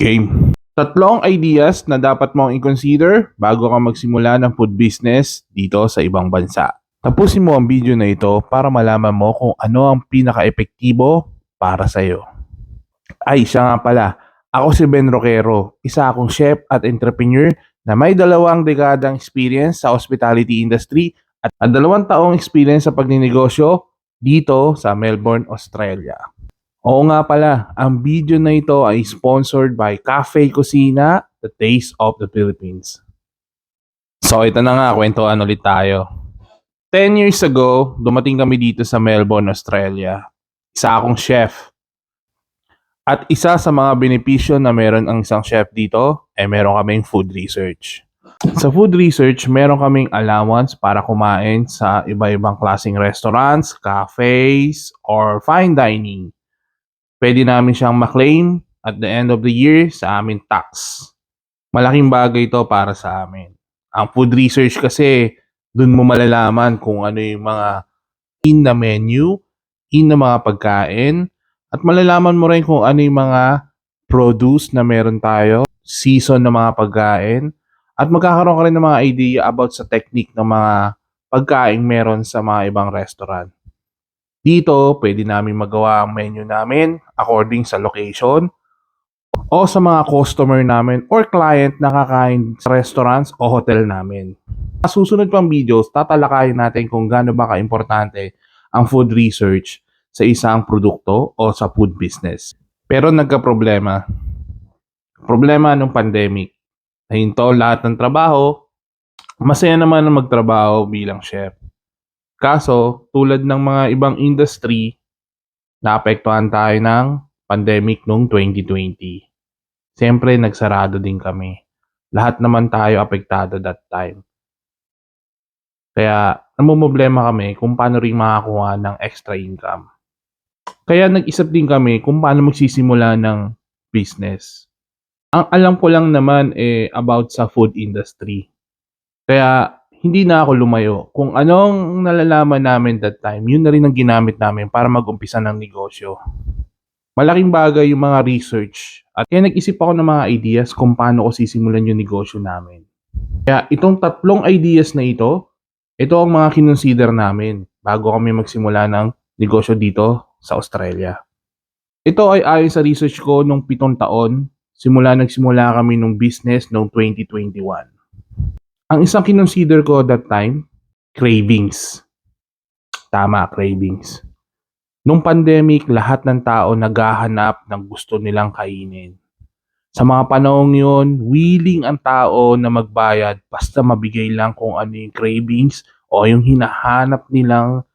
Game. Tatlong ideas na dapat mong i-consider bago ka magsimula ng food business dito sa ibang bansa. Tapusin mo ang video na ito para malaman mo kung ano ang pinaka-epektibo para sa iyo. Ay, siya nga pala. Ako si Ben Roquero, isa akong chef at entrepreneur na may 2 dekadang experience sa hospitality industry at 2 taong experience sa pagninegosyo dito sa Melbourne, Australia. Oo nga pala, ang video na ito ay sponsored by Cafe Cocina, The Taste of the Philippines. So ito na nga, kwentuhan ulit tayo. 10 years ago, dumating kami dito sa Melbourne, Australia. Isa akong chef. At isa sa mga benepisyo na meron ang isang chef dito, meron kaming food research. Sa food research, meron kaming allowance para kumain sa iba-ibang klaseng restaurants, cafes, or fine dining. Pwede namin siyang maklaim at the end of the year sa aming tax. Malaking bagay ito para sa amin. Ang food research kasi, dun mo malalaman kung ano yung mga in na menu, in na mga pagkain, at malalaman mo rin kung ano yung mga produce na meron tayo, season na mga pagkain, at magkakaroon ka rin ng mga idea about sa technique ng mga pagkain meron sa mga ibang restaurant. Dito, pwede namin magawa ang menu namin according sa location o sa mga customer namin or client na kakain sa restaurants o hotel namin. Sa susunod pang videos, tatalakayin natin kung gaano ba ka-importante ang food research sa isang produkto o sa food business. Pero nagka-problema. Problema nung pandemic. Nahinto lahat ng trabaho. Masaya naman na magtrabaho bilang chef. Kaso, tulad ng mga ibang industry, naapektuhan tayo ng pandemic noong 2020. Siyempre, nagsarado din kami. Lahat naman tayo apektado that time. Kaya, namumblema kami kung paano rin makakuha ng extra income. Kaya nag-isip din kami kung paano magsisimula ng business. Ang alam ko lang naman about sa food industry. Kaya, hindi na ako lumayo. Kung anong nalalaman namin that time, yun na rin ang ginamit namin para mag-umpisa ng negosyo. Malaking bagay yung mga research at kaya nag-isip ako ng mga ideas kung paano ko sisimulan yung negosyo namin. Kaya itong 3 ideas na ito ang mga kinonsider namin bago kami magsimula ng negosyo dito sa Australia. Ito ay ayon sa research ko nung 7 taon, nagsimula kami ng business noong 2021. Ang isang kinonsider ko that time, cravings. Tama, cravings. Nung pandemic, lahat ng tao naghahanap ng gusto nilang kainin. Sa mga panahong yun, willing ang tao na magbayad basta mabigay lang kung ano yung cravings o yung hinahanap nilang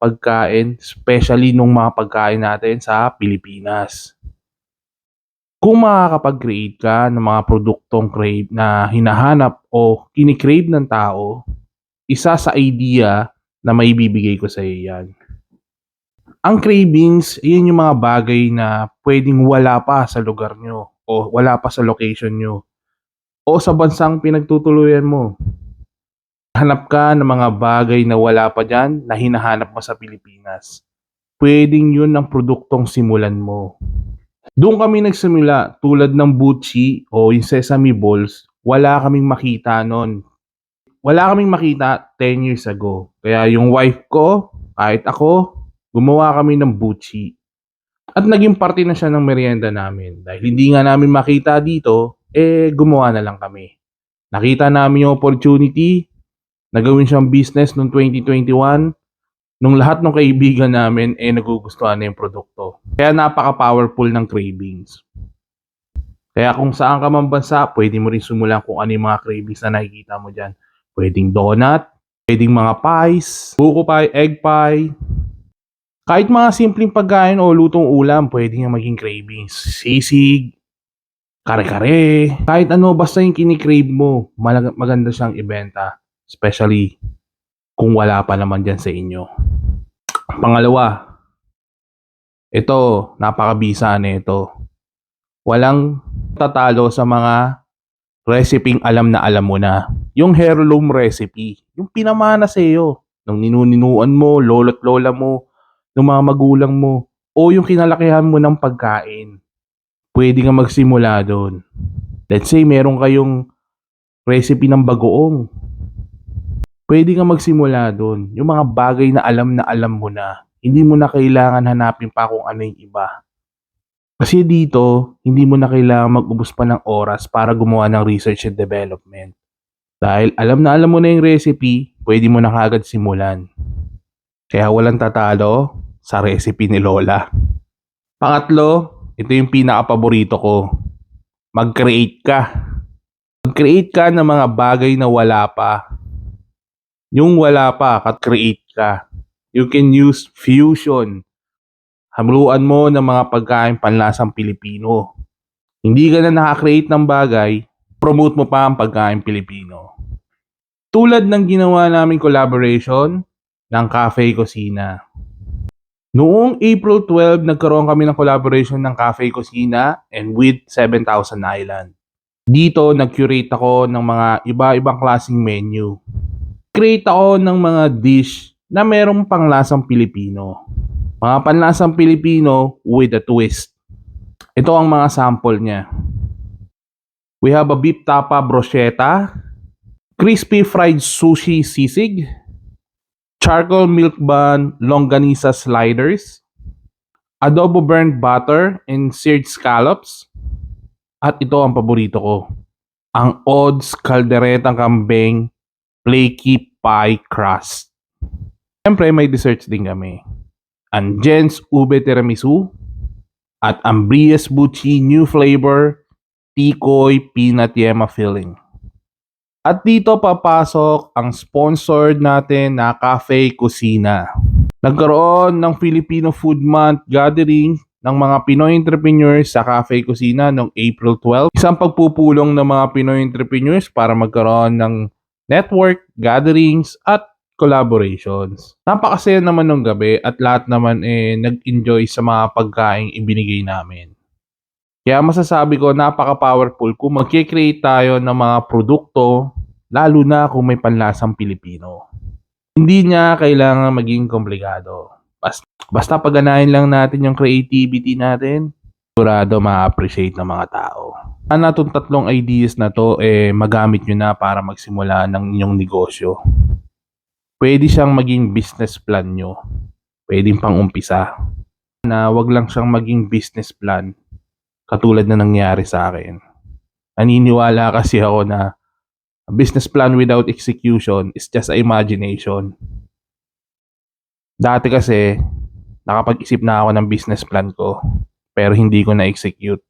pagkain, especially nung mga pagkain natin sa Pilipinas. Kung makakapag-create ka ng mga produktong crave na hinahanap o kinikrave ng tao, isa sa idea na may bibigay ko sa iyo yan. Ang cravings, yun yung mga bagay na pwedeng wala pa sa lugar nyo o wala pa sa location nyo o sa bansang pinagtutuluyan mo. Hanap ka ng mga bagay na wala pa dyan na hinahanap mo sa Pilipinas. Pwedeng yun ang produktong simulan mo. Doon kami nagsimula tulad ng Buchi o yung sesame balls, wala kaming makita noon. Wala kaming makita 10 years ago. Kaya yung wife ko, kahit ako, gumawa kami ng Buchi. At naging parte na siya ng merienda namin. Dahil hindi nga namin makita dito, gumawa na lang kami. Nakita namin yung opportunity, nagawin siyang business noong 2021, nung lahat ng kaibigan namin nagugustuhan na yung produkto. Kaya napaka-powerful ng cravings. Kaya kung saan ka man bansa, pwede mo rin sumulan kung ano yung mga cravings na nakikita mo dyan. Pwedeng donut, pwedeng mga pies, buko pie, egg pie. Kahit mga simpleng pagkain o lutong ulam, pwede nga maging cravings. Sisig, kare-kare, kahit ano, basta yung kinikrave mo, maganda siyang ibenta. Especially kung wala pa naman dyan sa inyo. Pangalawa, ito, napakabisa na ito. Walang tatalo sa mga reseping alam na alam mo na. Yung heirloom recipe, yung pinamana sa iyo, nung ninuninuan mo, lolo't lola mo, ng mga magulang mo, o yung kinalakihan mo ng pagkain. pwede kang magsimula doon. Let's say meron kayong recipe ng bagoong. Pwede kang magsimula doon. Yung mga bagay na alam mo na. Hindi mo na kailangan hanapin pa kung ano yung iba. Kasi dito, hindi mo na kailangan mag-ubos pa ng oras para gumawa ng research and development. Dahil alam na alam mo na yung recipe, pwede mo na kagad simulan. Kaya walang tatalo sa recipe ni Lola. Pangatlo, ito yung pinaka-paborito ko. Mag-create ka. Mag-create ka ng mga bagay na wala pa. Yung wala pa, kat-create ka. You can use fusion. Hamluan mo ng mga pagkain panlasang Pilipino. Hindi ka na nakakreate ng bagay, promote mo pa ang pagkain Pilipino. Tulad ng ginawa naming collaboration ng Cafe Cocina. Noong April 12, nagkaroon kami ng collaboration ng Cafe Cocina and with 7,000 Island. Dito, nag-curate ako ng mga iba-ibang klaseng menu. Create ako ng mga dish na merong panglasang Pilipino. Mga panlasang Pilipino with a twist. Ito ang mga sample niya. We have a beef tapa brocheta, crispy fried sushi sisig, charcoal milk bun longganisa sliders, adobo burnt butter and seared scallops, at ito ang paborito ko, ang odds calderetang kambing flaky pie crust. Siyempre may desserts din kami. Ang Jen's ube tiramisu at ang Brias Buchi new flavor tikoy peanut yema filling. At dito papasok ang sponsored natin na Cafe Cocina. Nagkaroon ng Filipino Food Month gathering ng mga Pinoy entrepreneurs sa Cafe Cocina noong April 12. Isang pagpupulong ng mga Pinoy entrepreneurs para magkaroon ng network, gatherings, at collaborations. Napakasaya naman nung gabi at lahat naman nag-enjoy sa mga pagkain ibinigay namin. Kaya masasabi ko napaka-powerful kung mag-create tayo ng mga produkto, lalo na kung may panlasang Pilipino. Hindi niya kailangan maging komplikado. Basta pagganahin lang natin yung creativity natin, sigurado ma-appreciate ng mga tao. Sana itong tatlong ideas na to magamit nyo na para magsimula ng inyong negosyo. Pwede siyang maging business plan nyo. Pwedeng pang umpisa. Na wag lang siyang maging business plan katulad na nangyari sa akin. Naniniwala kasi ako na a business plan without execution is just a imagination. Dati kasi nakapag-isip na ako ng business plan ko pero hindi ko na-execute.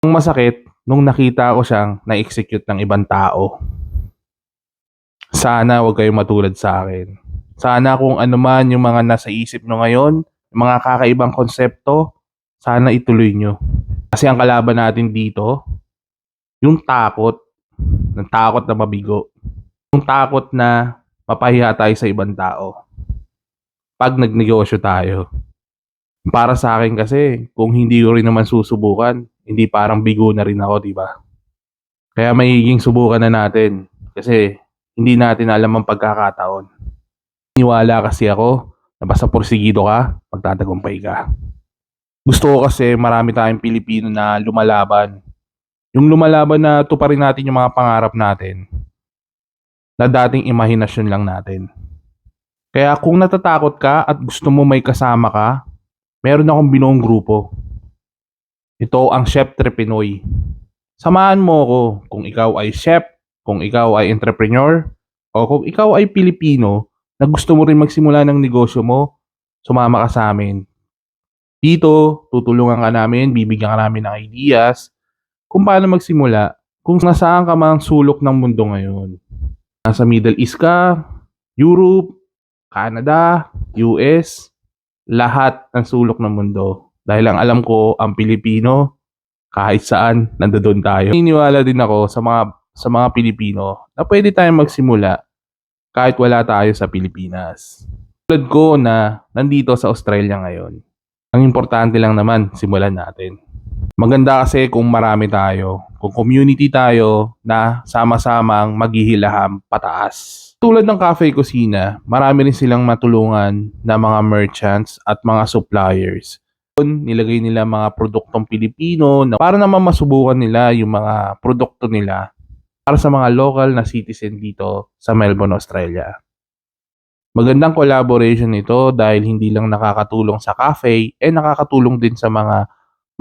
Ang masakit nung nakita ko siyang na-execute ng ibang tao. Sana wag kayong matulad sa akin. Sana kung ano man yung mga nasa isip nyo ngayon, yung mga kakaibang konsepto, sana ituloy nyo. Kasi ang kalaban natin dito, yung takot na mabigo. Yung takot na mapahiya tayo sa ibang tao. Pag nagnegosyo tayo. Para sa akin kasi, kung hindi ko rin naman susubukan, hindi parang bigo na rin ako, di ba? Kaya magiging subukan na natin. Kasi hindi natin alam ang pagkakataon. Niwala kasi ako na basta porsigido ka, magtatagumpay ka. Gusto ko kasi marami tayong Pilipino na lumalaban. Yung lumalaban na tuparin natin yung mga pangarap natin na dating imahinasyon lang natin. Kaya kung natatakot ka at gusto mo may kasama ka, meron akong binuong grupo. Ito ang Chef Trepinoy. Samahan mo ako kung ikaw ay chef, kung ikaw ay entrepreneur, o kung ikaw ay Pilipino na gusto mo rin magsimula ng negosyo mo, sumama ka sa amin. Dito, tutulungan ka namin, bibigyan ka namin ng ideas kung paano magsimula, kung nasaan ka mang sulok ng mundo ngayon. Nasa Middle East ka, Europe, Canada, US, lahat ng sulok ng mundo. Dahil ang alam ko, ang Pilipino, kahit saan, nandoon tayo. Naniniwala din ako sa mga Pilipino na pwede tayong magsimula kahit wala tayo sa Pilipinas. Tulad ko na nandito sa Australia ngayon. Ang importante lang naman, simulan natin. Maganda kasi kung marami tayo, kung community tayo na sama-samang maghihilaham pataas. Tulad ng Cafe Cocina, marami rin silang matulungan na mga merchants at mga suppliers. nilagay nila mga produktong Pilipino na para naman masubukan nila yung mga produkto nila para sa mga local na citizen dito sa Melbourne, Australia. Magandang collaboration ito dahil hindi lang nakakatulong sa cafe, nakakatulong din sa mga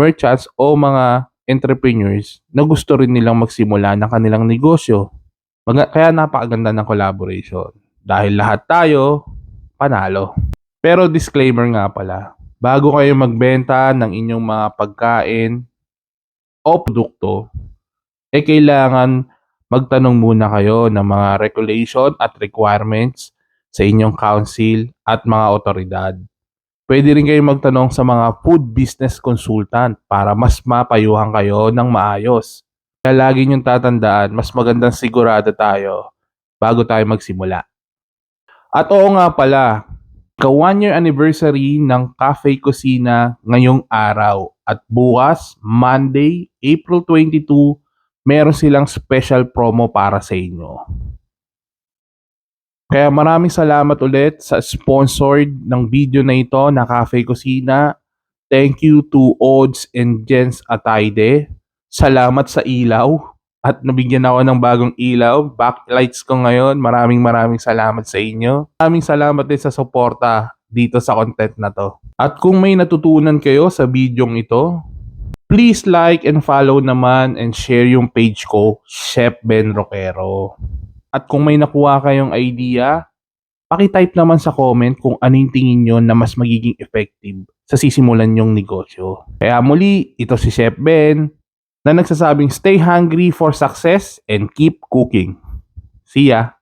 merchants o mga entrepreneurs na gusto rin nilang magsimula ng kanilang negosyo. Kaya napakaganda ng collaboration dahil lahat tayo panalo. Pero disclaimer nga pala, bago kayo magbenta ng inyong mga pagkain o produkto, kailangan magtanong muna kayo ng mga regulation at requirements sa inyong council at mga otoridad. Pwede rin kayong magtanong sa mga food business consultant para mas mapayuhan kayo ng maayos. Kaya lagi niyong tatandaan, mas magandang sigurado tayo bago tayo magsimula. At oo nga pala, 1 year anniversary ng Cafe Kusina ngayong araw. At bukas, Monday, April 22, meron silang special promo para sa inyo. Kaya maraming salamat ulit sa sponsored ng video na ito na Cafe Kusina. Thank you to Odds and Jens Atayde. Salamat sa ilaw at nabigyan ako ng bagong ilaw. Backlights ko ngayon. Maraming salamat sa inyo. Maraming salamat din sa suporta dito sa content na to. At kung may natutunan kayo sa videong ito, please like and follow naman and share yung page ko, Chef Ben Roquero. At kung may nakuha kayong idea, paki-type naman sa comment kung ano yung tingin nyo na mas magiging effective sa sisimulan nyong negosyo. Kaya muli, ito si Chef Ben na nagsasabing stay hungry for success and keep cooking. See ya!